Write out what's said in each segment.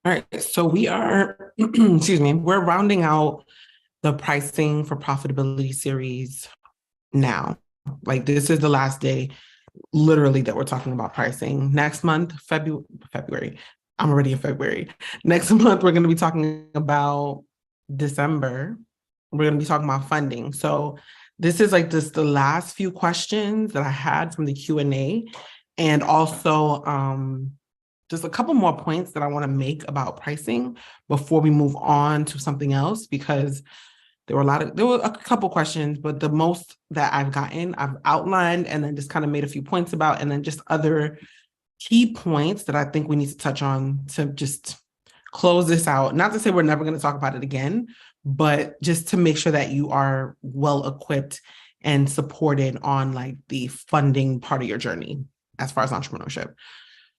All right, so we are, excuse me, we're rounding out the pricing for profitability series now. Like this is the last day, literally, that we're talking about pricing. Next month, February. I'm already in February. Next month, we're going to be talking about December. We're going to be talking about funding. So this is like the last few questions that I had from the Q&A, and also just a couple more points that I want to make about pricing before we move on to something else, because there were a couple questions, but the most that I've gotten, I've outlined and then just kind of made a few points about, and then just other key points that I think we need to touch on to just close this out. Not to say we're never going to talk about it again, but just to make sure that you are well equipped and supported on like the funding part of your journey as far as entrepreneurship.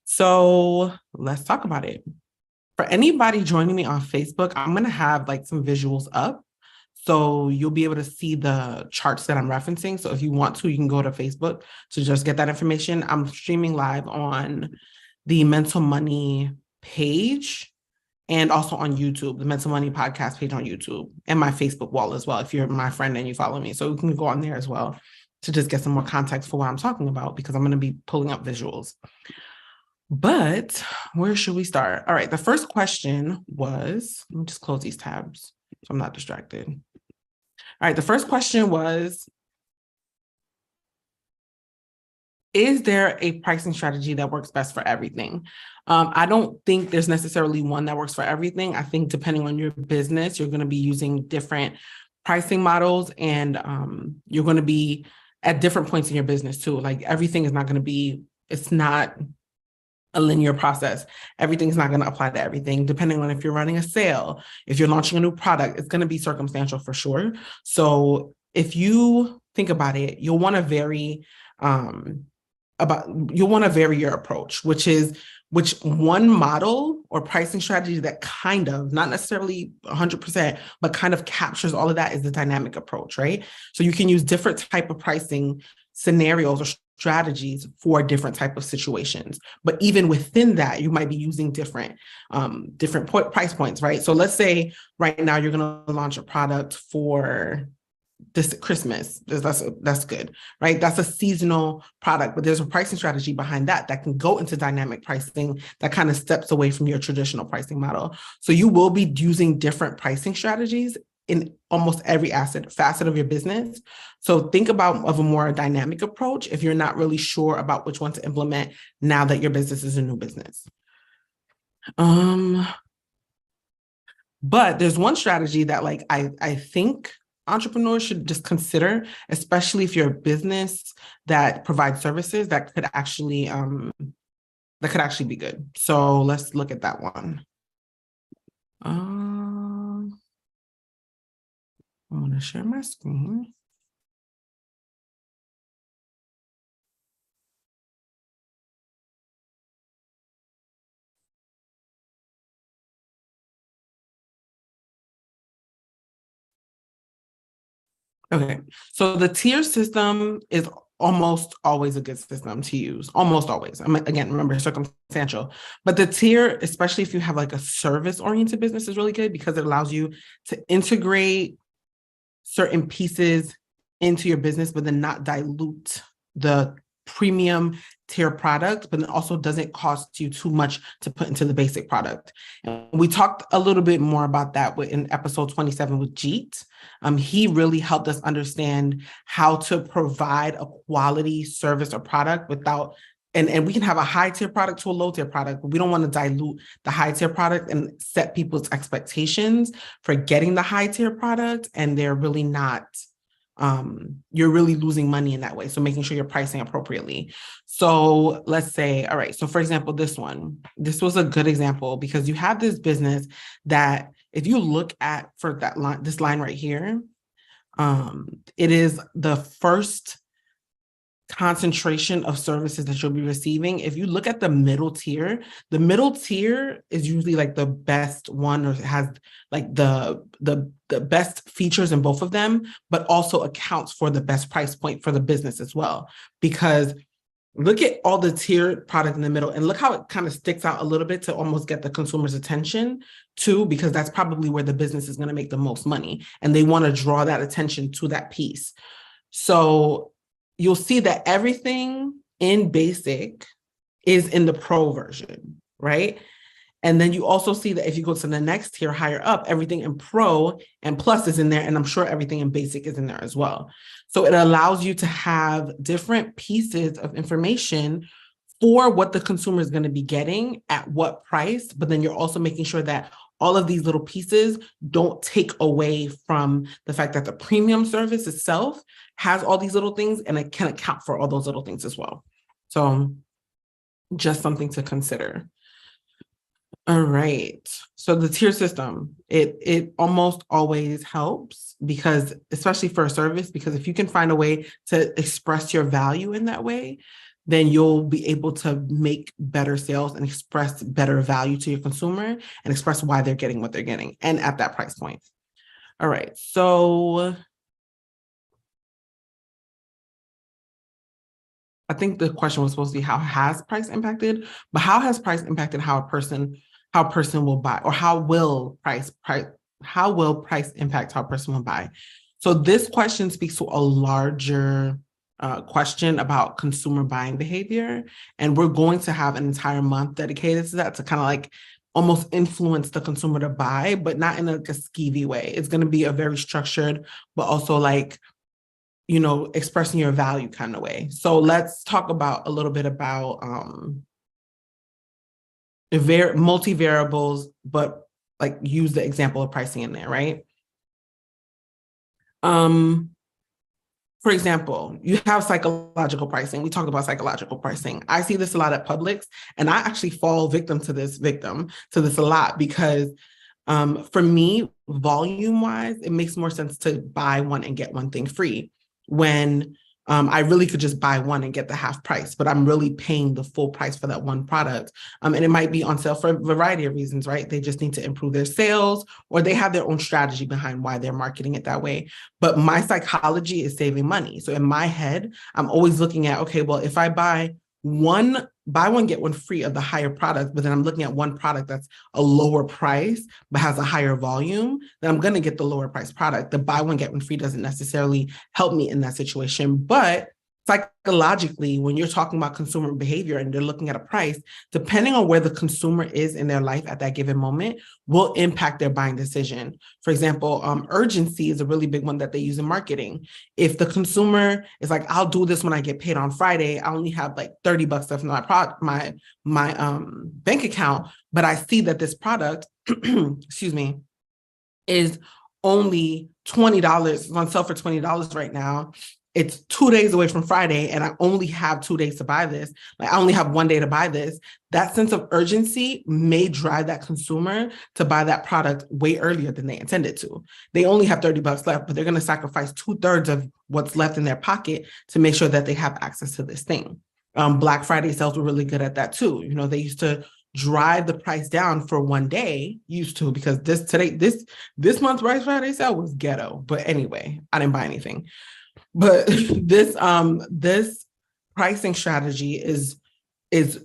So let's talk about it. For anybody joining me on Facebook, I'm going to have like some visuals up. So you'll be able to see the charts that I'm referencing. So if you want to, you can go to Facebook to just get that information. I'm streaming live on the Mental Money page and also on YouTube, the Mental Money podcast page on YouTube, and my Facebook wall as well, if you're my friend and you follow me. So you can go on there as well to just get some more context for what I'm talking about, because I'm going to be pulling up visuals. But where should we start? All right, the first question was, let me just close these tabs so I'm not distracted. All right, the first question was, is there a pricing strategy that works best for everything? I don't think there's necessarily one that works for everything. I think depending on your business, you're going to be using different pricing models, and you're going to be at different points in your business too. Like everything is not going to be, it's not a linear process. Everything's not going to apply to everything. Depending on if you're running a sale, if you're launching a new product, it's going to be circumstantial for sure. So if you think about it, you'll want to vary your approach, which one model or pricing strategy that kind of, not necessarily 100%, but kind of captures all of that is the dynamic approach, right? So you can use different type of pricing scenarios or strategies for different type of situations. But even within that, you might be using different price points, right? So let's say right now you're going to launch a product for this Christmas. That's good, right? That's a seasonal product, but there's a pricing strategy behind that that can go into dynamic pricing that kind of steps away from your traditional pricing model. So you will be using different pricing strategies in almost every facet of your business. So think about of a more dynamic approach if you're not really sure about which one to implement now that your business is a new business. But there's one strategy that like I think entrepreneurs should just consider, especially if you're a business that provides services that could actually be good. So let's look at that one. I'm going to share my screen. Okay, so the tier system is almost always a good system to use, almost always. I mean, again, remember, circumstantial, but the tier, especially if you have like a service-oriented business, is really good because it allows you to integrate certain pieces into your business, but then not dilute the premium tier product, but it also doesn't cost you too much to put into the basic product. And we talked a little bit more about that in episode 27 with Jeet. He really helped us understand how to provide a quality service or product without, and we can have a high tier product to a low tier product, but we don't want to dilute the high tier product and set people's expectations for getting the high tier product, and they're really not, you're really losing money in that way. So making sure you're pricing appropriately. So let's say, all right, so for example, this was a good example because you have this business that if you look at for that line, this line right here, it is the first concentration of services that you'll be receiving. If you look at the middle tier is usually like the best one, or has like the best features in both of them, but also accounts for the best price point for the business as well. Because look at all the tiered product in the middle and look how it kind of sticks out a little bit to almost get the consumer's attention too, because that's probably where the business is going to make the most money. And they want to draw that attention to that piece. So you'll see that everything in basic is in the pro version, right? And then you also see that if you go to the next tier higher up, everything in pro and plus is in there. And I'm sure everything in basic is in there as well. So it allows you to have different pieces of information for what the consumer is going to be getting at what price. But then you're also making sure that all of these little pieces don't take away from the fact that the premium service itself has all these little things and it can account for all those little things as well. So just something to consider. All right. So the tier system, it almost always helps because, especially for a service, because if you can find a way to express your value in that way, then you'll be able to make better sales and express better value to your consumer and express why they're getting what they're getting and at that price point. All right. So I think the question was supposed to be how has price impacted, but how has price impacted how a person will buy, or how will price impact how a person will buy? So this question speaks to a larger question about consumer buying behavior. And we're going to have an entire month dedicated to that, to kind of like almost influence the consumer to buy, but not in a skeevy way. It's going to be a very structured, but also like, you know, expressing your value kind of way. So let's talk about a little bit about multivariables, but like use the example of pricing in there, right? For example, you have psychological pricing. We talked about psychological pricing. I see this a lot at Publix, and I actually fall victim to this a lot because for me, volume wise, it makes more sense to buy one and get one thing free when I really could just buy one and get the half price, but I'm really paying the full price for that one product. And it might be on sale for a variety of reasons, right? They just need to improve their sales, or they have their own strategy behind why they're marketing it that way. But my psychology is saving money. So in my head, I'm always looking at, okay, well, if I buy one, get one free of the higher product, but then I'm looking at one product that's a lower price, but has a higher volume, then I'm going to get the lower price product. The buy one, get one free doesn't necessarily help me in that situation. But psychologically, when you're talking about consumer behavior and they're looking at a price, depending on where the consumer is in their life at that given moment, will impact their buying decision. For example, urgency is a really big one that they use in marketing. If the consumer is like, I'll do this when I get paid on Friday, I only have like $30 left in my bank account, but I see that this product, excuse me, is only $20 on sale for $20 right now. It's 2 days away from Friday and I only have 2 days to buy this. Like I only have 1 day to buy this. That sense of urgency may drive that consumer to buy that product way earlier than they intended to. They only have $30 left, but they're going to sacrifice 2/3 of what's left in their pocket to make sure that they have access to this thing. Black Friday sales were really good at that too. You know, they used to drive the price down for 1 day, because this month's Black Friday sale was ghetto. But anyway, I didn't buy anything. But this pricing strategy it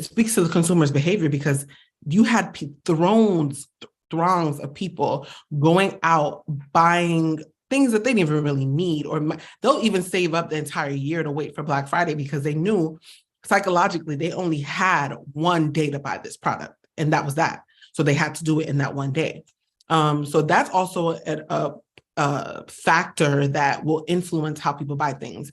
speaks to the consumer's behavior, because you had throngs of people going out buying things that they didn't even really need, or they'll even save up the entire year to wait for Black Friday because they knew psychologically they only had 1 day to buy this product, and that was that. So they had to do it in that 1 day. So that's also a factor that will influence how people buy things.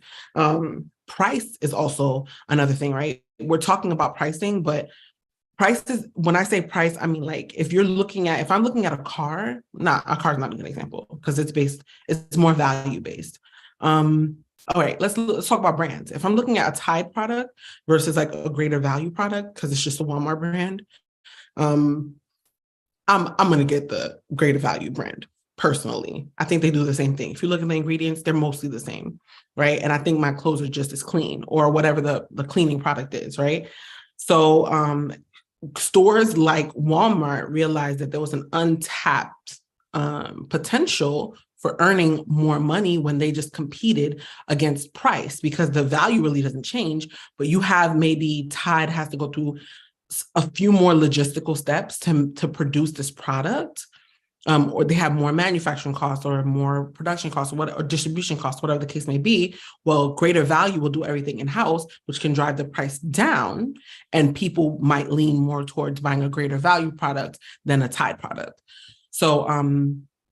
Price is also another thing, right? We're talking about pricing, but price is, when I say price, I mean, like if I'm looking at a car, a car is not a good example because it's more value based. All right, let's talk about brands. If I'm looking at a Tide product versus like a greater value product, because it's just a Walmart brand, I'm going to get the greater value brand. Personally, I think they do the same thing. If you look at the ingredients, they're mostly the same, right? And I think my clothes are just as clean, or whatever the cleaning product is, right? So stores like Walmart realized that there was an untapped potential for earning more money when they just competed against price, because the value really doesn't change, but you have maybe Tide has to go through a few more logistical steps to produce this product, or they have more manufacturing costs or more production costs or distribution costs, whatever the case may be. Well, greater value will do everything in-house, which can drive the price down, and people might lean more towards buying a greater value product than a Tide product. So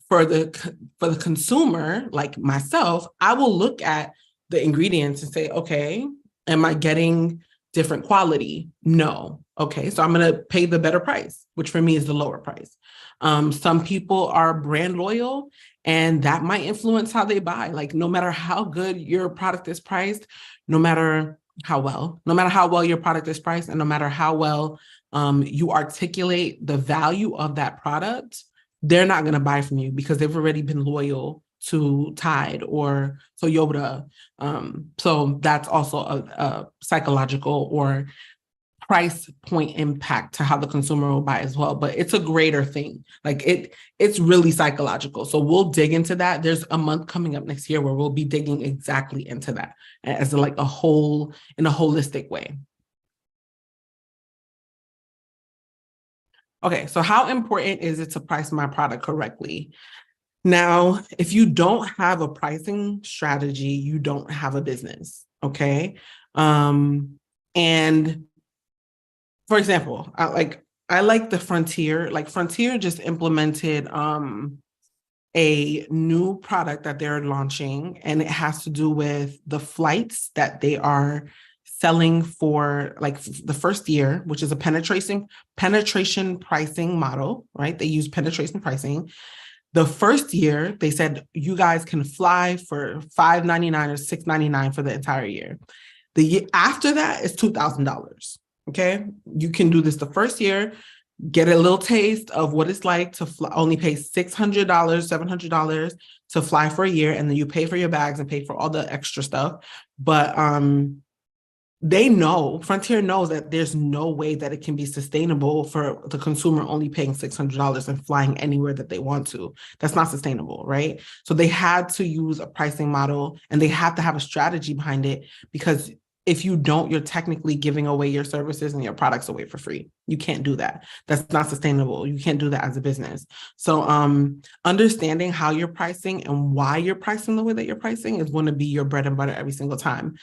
for the consumer, like myself, I will look at the ingredients and say, okay, am I getting different quality? No. Okay, so I'm going to pay the better price, which for me is the lower price. Some people are brand loyal, and that might influence how they buy. Like, no matter how good your product is priced, no matter how well your product is priced, and no matter how well you articulate the value of that product, they're not going to buy from you because they've already been loyal to Tide or Toyota. So that's also a psychological or price point impact to how the consumer will buy as well. But it's a greater thing. Like it's really psychological. So we'll dig into that. There's a month coming up next year where we'll be digging exactly into that as like in a holistic way. Okay, so how important is it to price my product correctly? Now, if you don't have a pricing strategy, you don't have a business, okay? And for example, I like the Frontier. Like Frontier just implemented a new product that they're launching, and it has to do with the flights that they are selling for like the first year, which is a penetration pricing model, right? They use penetration pricing. The first year, they said you guys can fly for $5.99 or $6.99 for the entire year. The year after that is $2,000. Okay, you can do this the first year, get a little taste of what it's like to only pay $600, $700 to fly for a year, and then you pay for your bags and pay for all the extra stuff. But Frontier knows that there's no way that it can be sustainable for the consumer only paying $600 and flying anywhere that they want to. That's not sustainable, right? So they had to use a pricing model, and they have to have a strategy behind it, because if you don't, you're technically giving away your services and your products away for free. You can't do that. That's not sustainable. You can't do that as a business. So understanding how you're pricing and why you're pricing the way that you're pricing is going to be your bread and butter every single time.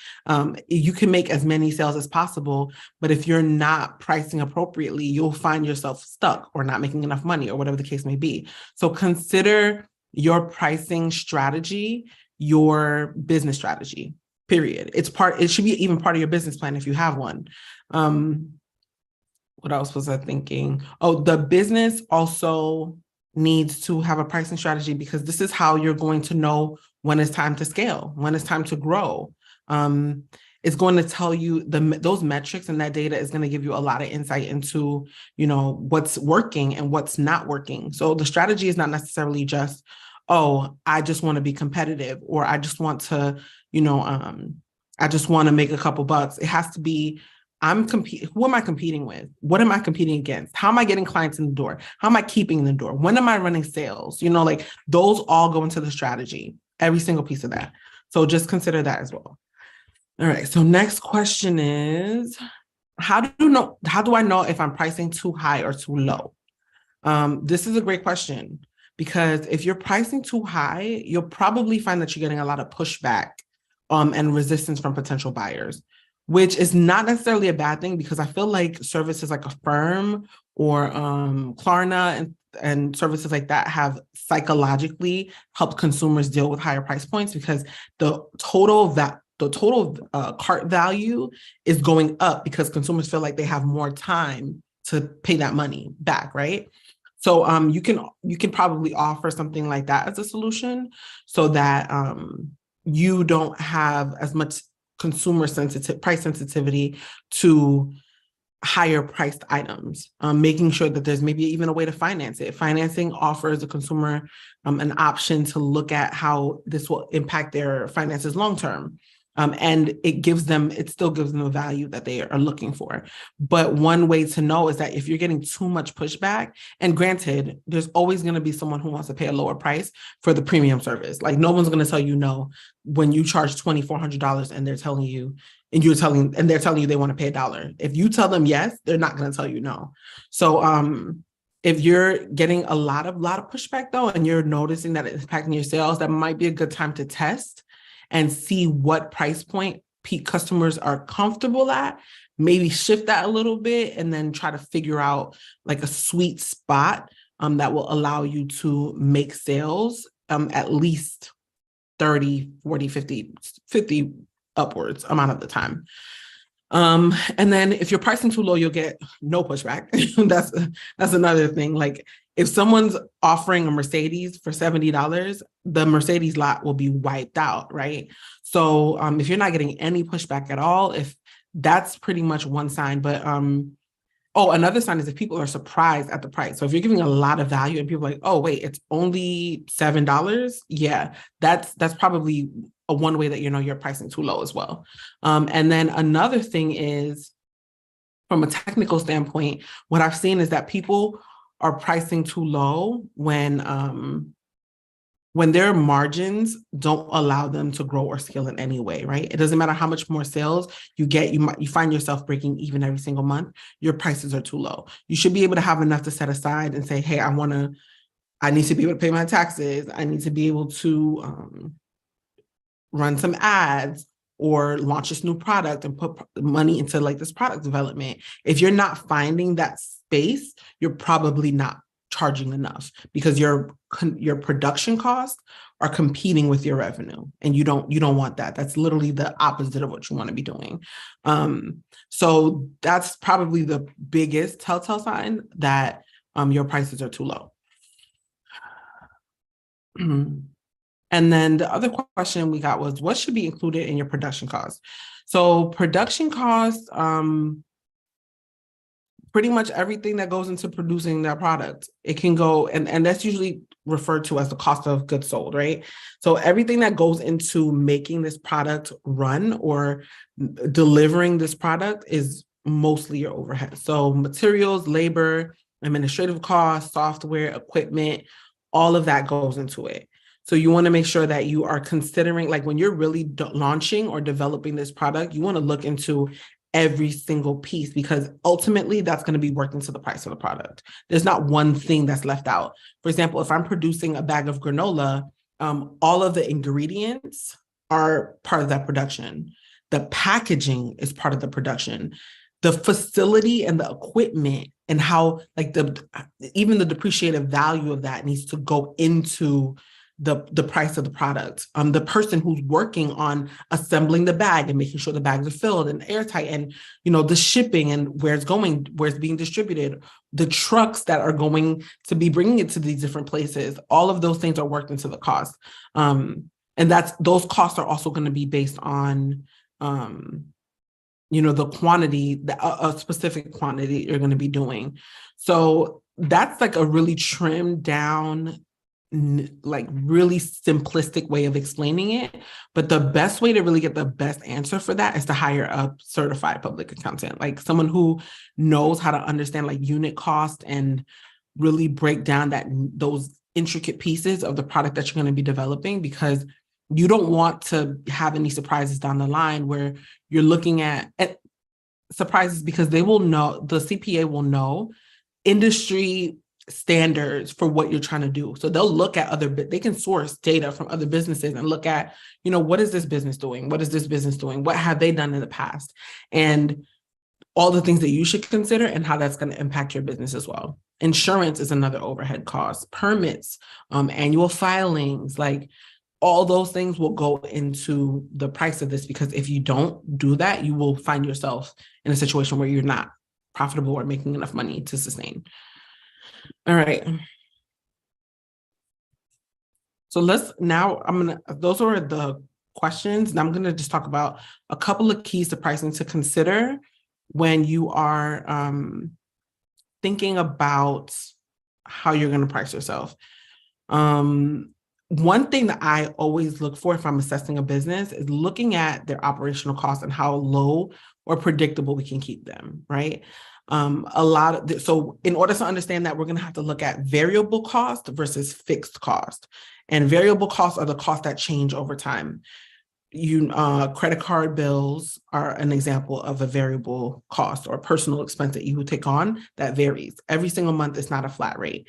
You can make as many sales as possible, but if you're not pricing appropriately, you'll find yourself stuck or not making enough money or whatever the case may be. So consider your pricing strategy your business strategy. Period. It should be even part of your business plan if you have one. What else was I thinking? Oh, the business also needs to have a pricing strategy, because this is how you're going to know when it's time to scale, when it's time to grow. It's going to tell you those metrics, and that data is going to give you a lot of insight into, what's working and what's not working. So the strategy is not necessarily just, oh, I just want to be competitive, or I just want to, I just want to make a couple bucks. It has to be, who am I competing with? What am I competing against? How am I getting clients in the door? How am I keeping in the door? When am I running sales? Like those all go into the strategy, every single piece of that. So just consider that as well. All right. So next question is, how do I know if I'm pricing too high or too low? This is a great question, because if you're pricing too high, you'll probably find that you're getting a lot of pushback and resistance from potential buyers, which is not necessarily a bad thing, because I feel like services like Affirm or Klarna and services like that have psychologically helped consumers deal with higher price points, because the total cart value is going up because consumers feel like they have more time to pay that money back, right? So you can probably offer something like that as a solution, so that you don't have as much price sensitivity to higher priced items, making sure that there's maybe even a way to finance it. Financing offers the consumer an option to look at how this will impact their finances long term. And it still gives them a value that they are looking for. But one way to know is that if you're getting too much pushback, and granted, there's always going to be someone who wants to pay a lower price for the premium service. Like no one's going to tell you no when you charge $2,400 and they're telling you, and they're telling you they want to pay $1. If you tell them yes, they're not going to tell you no. So, if you're getting a lot of pushback though, and you're noticing that it's impacting your sales, that might be a good time to test and see what price point peak customers are comfortable at. Maybe shift that a little bit and then try to figure out like a sweet spot that will allow you to make sales at least 30, 40, 50 upwards amount of the time. And then if you're pricing too low, you'll get no pushback. That's another thing. Like if someone's offering a Mercedes for $70, the Mercedes lot will be wiped out, right? So if you're not getting any pushback at all, if that's pretty much one sign. But another sign is if people are surprised at the price. So if you're giving a lot of value and people are like, oh wait, it's only $7. Yeah, that's probably a one way that you're pricing too low as well. And then another thing is, from a technical standpoint, what I've seen is that people are pricing too low when their margins don't allow them to grow or scale in any way, right? It doesn't matter how much more sales you get, you find yourself breaking even every single month, your prices are too low. You should be able to have enough to set aside and say, hey, I need to be able to pay my taxes. I need to be able to run some ads or launch this new product and put money into like this product development. If you're not finding that space, you're probably not charging enough because your production costs are competing with your revenue, and you don't want that. That's literally the opposite of what you want to be doing. So that's probably the biggest telltale sign that your prices are too low. And then the other question we got was, what should be included in your production costs? So production costs, pretty much everything that goes into producing that product. It can go, and that's usually referred to as the cost of goods sold, right? So everything that goes into making this product run or delivering this product is mostly your overhead. So materials, labor, administrative costs, software, equipment, all of that goes into it. So you want to make sure that you are considering, like when you're really launching or developing this product, you want to look into every single piece, because ultimately that's going to be worked into the price of the product. There's not one thing that's left out. For example, if I'm producing a bag of granola, all of the ingredients are part of that production. The packaging is part of the production. The facility and the equipment and how like even the depreciative value of that needs to go into the price of the product. The person who's working on assembling the bag and making sure the bags are filled and airtight, and the shipping and where it's going, where it's being distributed, the trucks that are going to be bringing it to these different places, all of those things are worked into the cost. And those costs are also going to be based on the quantity, a specific quantity you're going to be doing. So that's like a really trimmed down, like really simplistic way of explaining it. But the best way to really get the best answer for that is to hire a certified public accountant, like someone who knows how to understand like unit cost and really break down those intricate pieces of the product that you're going to be developing, because you don't want to have any surprises down the line where you're looking at surprises, because the CPA will know industry standards for what you're trying to do. So they'll look at they can source data from other businesses and look at, what is this business doing? What is this business doing? What have they done in the past? And all the things that you should consider and how that's going to impact your business as well. Insurance is another overhead cost, permits, annual filings, like all those things will go into the price of this, because if you don't do that, you will find yourself in a situation where you're not profitable or making enough money to sustain. All right. So those are the questions. And I'm going to just talk about a couple of keys to pricing to consider when you are thinking about how you're going to price yourself. One one thing that I always look for if I'm assessing a business is looking at their operational costs and how low or predictable we can keep them, right? So in order to understand that, we're going to have to look at variable cost versus fixed cost. And variable costs are the costs that change over time. Credit card bills are an example of a variable cost or personal expense that you would take on that varies. Every single month, it's not a flat rate.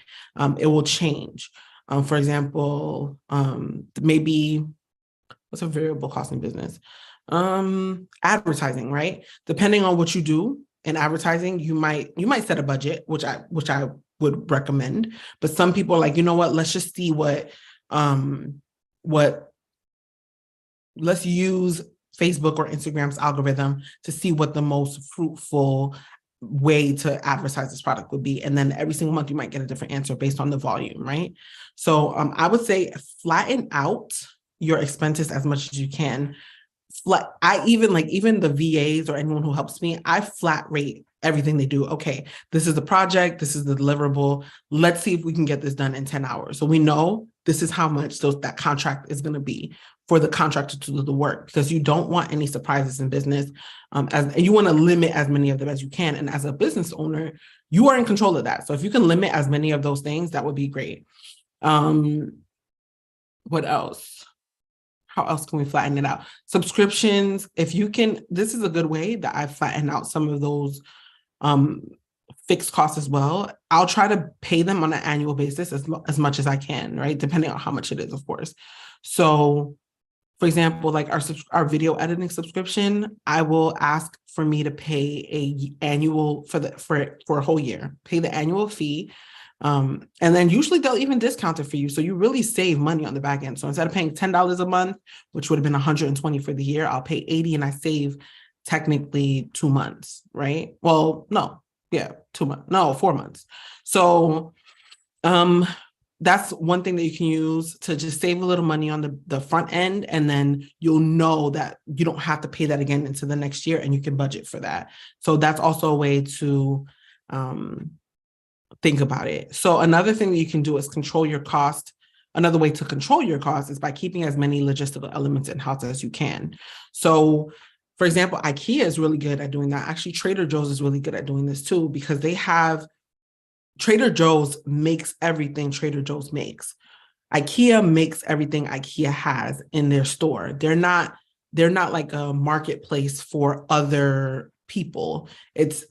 It will change. For example, maybe what's a variable cost in business? Advertising, right? Depending on what you do in advertising, you might set a budget, which I would recommend. But some people are like, you know what? Let's just see let's use Facebook or Instagram's algorithm to see what the most fruitful way to advertise this product would be. And then every single month you might get a different answer based on the volume, right? So I would say flatten out your expenses as much as you can. Even the VAs or anyone who helps me, I flat rate everything they do. Okay, this is the project, this is the deliverable. Let's see if we can get this done in 10 hours. So we know this is how much that contract is going to be for the contractor to do the work, because you don't want any surprises in business. And you want to limit as many of them as you can. And as a business owner, you are in control of that. So if you can limit as many of those things, that would be great. What else? How else can we flatten it out? Subscriptions, if you can, this is a good way that I flatten out some of those fixed costs as well. I'll try to pay them on an annual basis as much as I can, right? Depending on how much it is, of course. So for example, like our video editing subscription, I will ask for me to pay a annual for a whole year, pay the annual fee. And then usually they'll even discount it for you. So you really save money on the back end. So instead of paying $10 a month, which would have been $120 for the year, I'll pay $80 and I save technically 2 months, right? Well, no, yeah, 2 months, no, 4 months. So, that's one thing that you can use to just save a little money on the front end. And then you'll know that you don't have to pay that again into the next year and you can budget for that. So that's also a way to think about it. So another thing that you can do is control your cost. Another way to control your cost is by keeping as many logistical elements in-house as you can. So for example, IKEA is really good at doing that. Actually, Trader Joe's is really good at doing this too, because Trader Joe's makes everything Trader Joe's makes. IKEA makes everything IKEA has in their store. They're not like a marketplace for other people.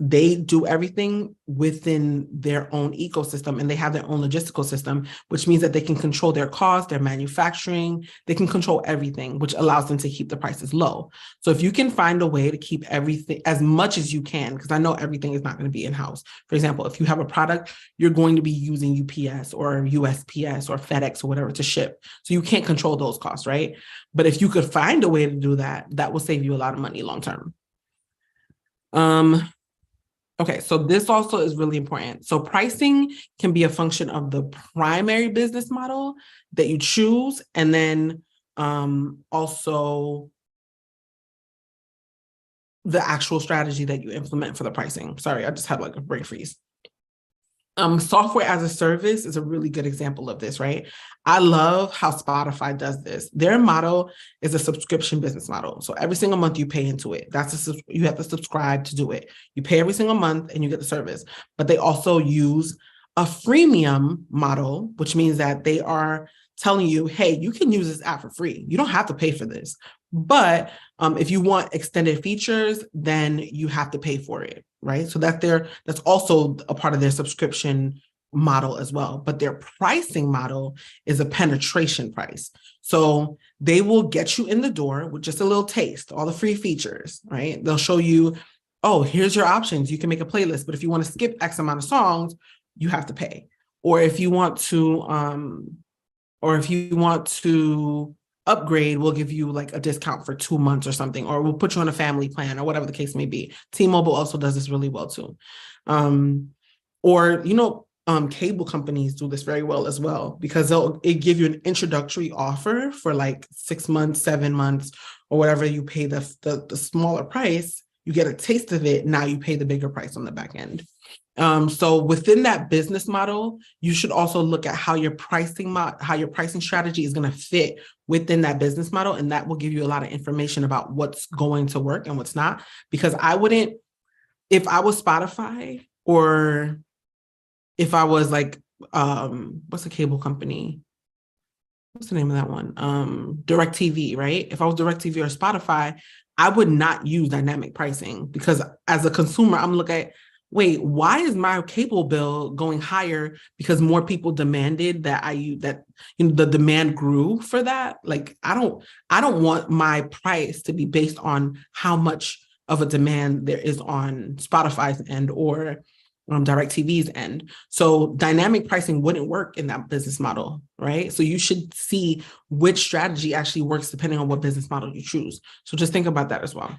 They do everything within their own ecosystem, and they have their own logistical system, which means that they can control their costs, their manufacturing, they can control everything, which allows them to keep the prices low. So if you can find a way to keep everything as much as you can, because I know everything is not going to be in-house. For example, if you have a product, you're going to be using UPS or USPS or FedEx or whatever to ship. So you can't control those costs, right? But if you could find a way to do that, that will save you a lot of money long term. Okay, so this also is really important. So pricing can be a function of the primary business model that you choose, and then also the actual strategy that you implement for the pricing. Sorry, I just had like a brain freeze. Software as a service is a really good example of this, right? I love how Spotify does this. Their model is a subscription business model. So every single month you pay into it. You have to subscribe to do it. You pay every single month and you get the service. But they also use a freemium model, which means that they are telling you, hey, you can use this app for free. You don't have to pay for this. But if you want extended features, then you have to pay for it, right? So that's also a part of their subscription model as well. But their pricing model is a penetration price. So they will get you in the door with just a little taste, all the free features, right? They'll show you, oh, here's your options. You can make a playlist, but if you want to skip X amount of songs, you have to pay. Or if you want to upgrade, we'll give you like a discount for 2 months or something, or we'll put you on a family plan or whatever the case may be. T-Mobile also does this really well too. Cable companies do this very well as well, because it give you an introductory offer for like 6 months, 7 months, or whatever you pay the smaller price. you get a taste of it, now you pay the bigger price on the back end. So within that business model, you should also look at how your pricing strategy is going to fit within that business model, and that will give you a lot of information about what's going to work and what's not. Because I wouldn't, if I was Spotify, or if I was like, what's the cable company? What's the name of that one? DirecTV, right? If I was DirecTV or Spotify, I would not use dynamic pricing, because as a consumer, I'm looking at, wait, why is my cable bill going higher? Because more people demanded that the demand grew for that. Like, I don't want my price to be based on how much of a demand there is on Spotify's end or DirecTV's end. So dynamic pricing wouldn't work in that business model, right? So you should see which strategy actually works depending on what business model you choose. So just think about that as well.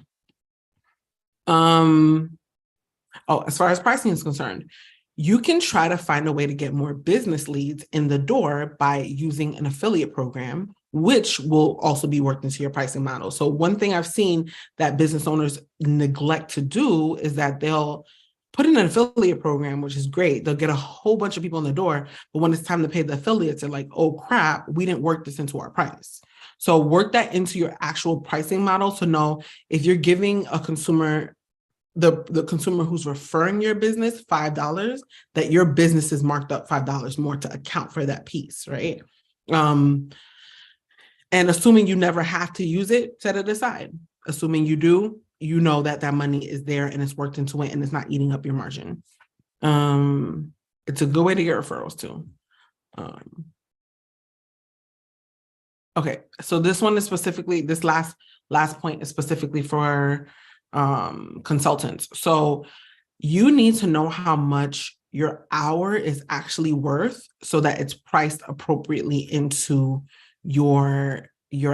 As far as pricing is concerned, you can try to find a way to get more business leads in the door by using an affiliate program, which will also be worked into your pricing model. So one thing I've seen that business owners neglect to do is that they'll put in an affiliate program, which is great. They'll get a whole bunch of people in the door, but when it's time to pay the affiliates, they're like, oh crap, we didn't work this into our price. So work that into your actual pricing model to know if you're giving a consumer, the consumer who's referring your business $5, that your business is marked up $5 more to account for that piece, right? And assuming you never have to use it, set it aside. Assuming you do, you know that that money is there and it's worked into it and it's not eating up your margin. It's a good way to get referrals too. Okay, so this one is specifically, this last point is specifically for consultants. So you need to know how much your hour is actually worth so that it's priced appropriately into your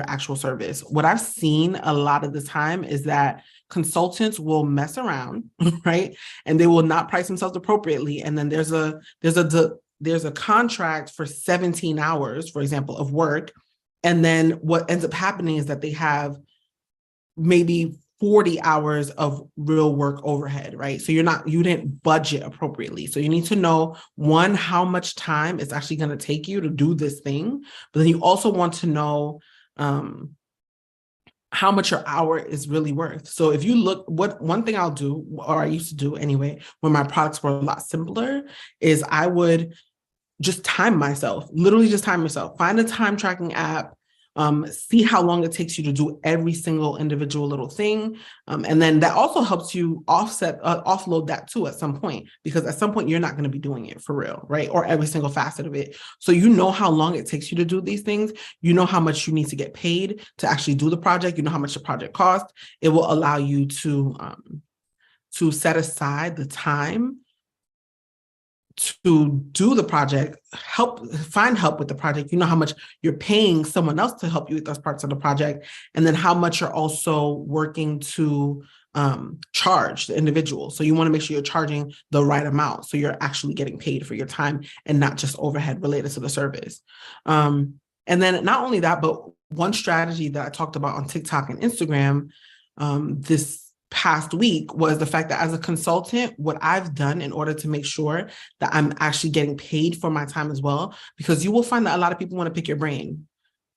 actual service. What I've seen a lot of the time is that consultants will mess around, right? And they will not price themselves appropriately. And then there's a contract for 17 hours, for example, of work. And then what ends up happening is that they have maybe 40 hours of real work overhead, right? So you didn't budget appropriately. So you need to know, one, how much time it's actually going to take you to do this thing. But then you also want to know how much your hour is really worth. So if you look, one thing I'll do, or I used to do anyway, when my products were a lot simpler, is I would just time myself, literally just time myself, find a time tracking app, see how long it takes you to do every single individual little thing. And then that also helps you offload that too at some point, because at some point you're not going to be doing it for real, right? Or every single facet of it. So you know how long it takes you to do these things. You know how much you need to get paid to actually do the project. You know how much the project costs. It will allow you to set aside the time to do the project, find help with the project. You know how much you're paying someone else to help you with those parts of the project, and then how much you're also working to charge the individual. So you want to make sure you're charging the right amount, so you're actually getting paid for your time and not just overhead related to the service. And then not only that, but one strategy that I talked about on TikTok and Instagram this past week was the fact that as a consultant, what I've done in order to make sure that I'm actually getting paid for my time as well, because you will find that a lot of people want to pick your brain.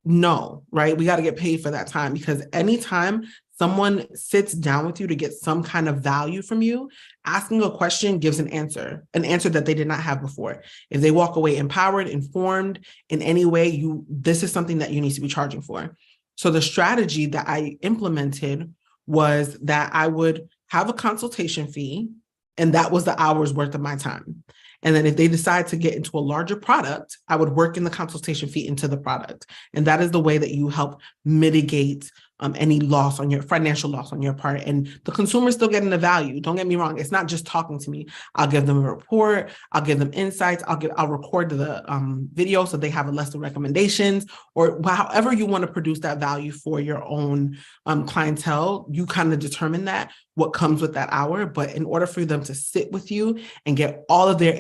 No, right? We got to get paid for that time, because anytime someone sits down with you to get some kind of value from you, asking a question gives an answer that they did not have before. If they walk away empowered, informed in any way, this is something that you need to be charging for. So the strategy that I implemented was that I would have a consultation fee, and that was the hours worth of my time. And then if they decide to get into a larger product, I would work in the consultation fee into the product. And that is the way that you help mitigate any financial loss on your part. And the consumer is still getting the value. Don't get me wrong. It's not just talking to me. I'll give them a report. I'll give them insights. I'll record the video so they have a list of recommendations, or however you want to produce that value for your own clientele. You kind of determine what comes with that hour. But in order for them to sit with you and get all of their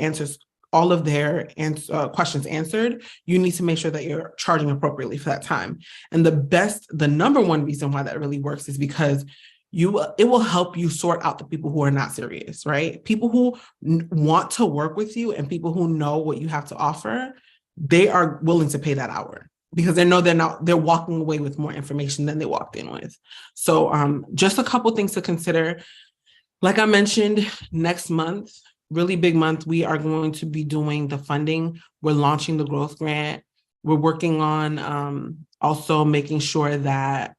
questions answered, you need to make sure that you're charging appropriately for that time. And the number one reason why that really works is because it will help you sort out the people who are not serious, right? People who want to work with you and people who know what you have to offer, they are willing to pay that hour because they know they're walking away with more information than they walked in with. So just a couple things to consider. Like I mentioned, next month, really big month, we are going to be doing the funding. We're launching the growth grant. We're working on also making sure that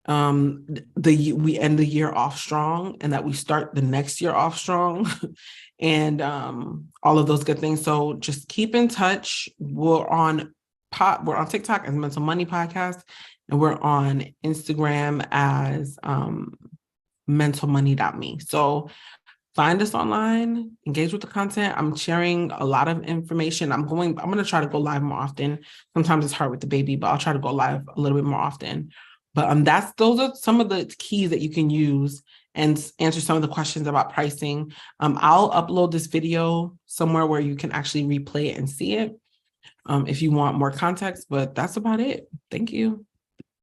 we end the year off strong and that we start the next year off strong and all of those good things. So just keep in touch. We're on TikTok as Mental Money Podcast, and we're on Instagram as mentalmoney.me. So find us online, engage with the content. I'm sharing a lot of information. I'm going to try to go live more often. Sometimes it's hard with the baby, but I'll try to go live a little bit more often. But those are some of the keys that you can use and answer some of the questions about pricing. I'll upload this video somewhere where you can actually replay it and see it if you want more context, but that's about it. Thank you.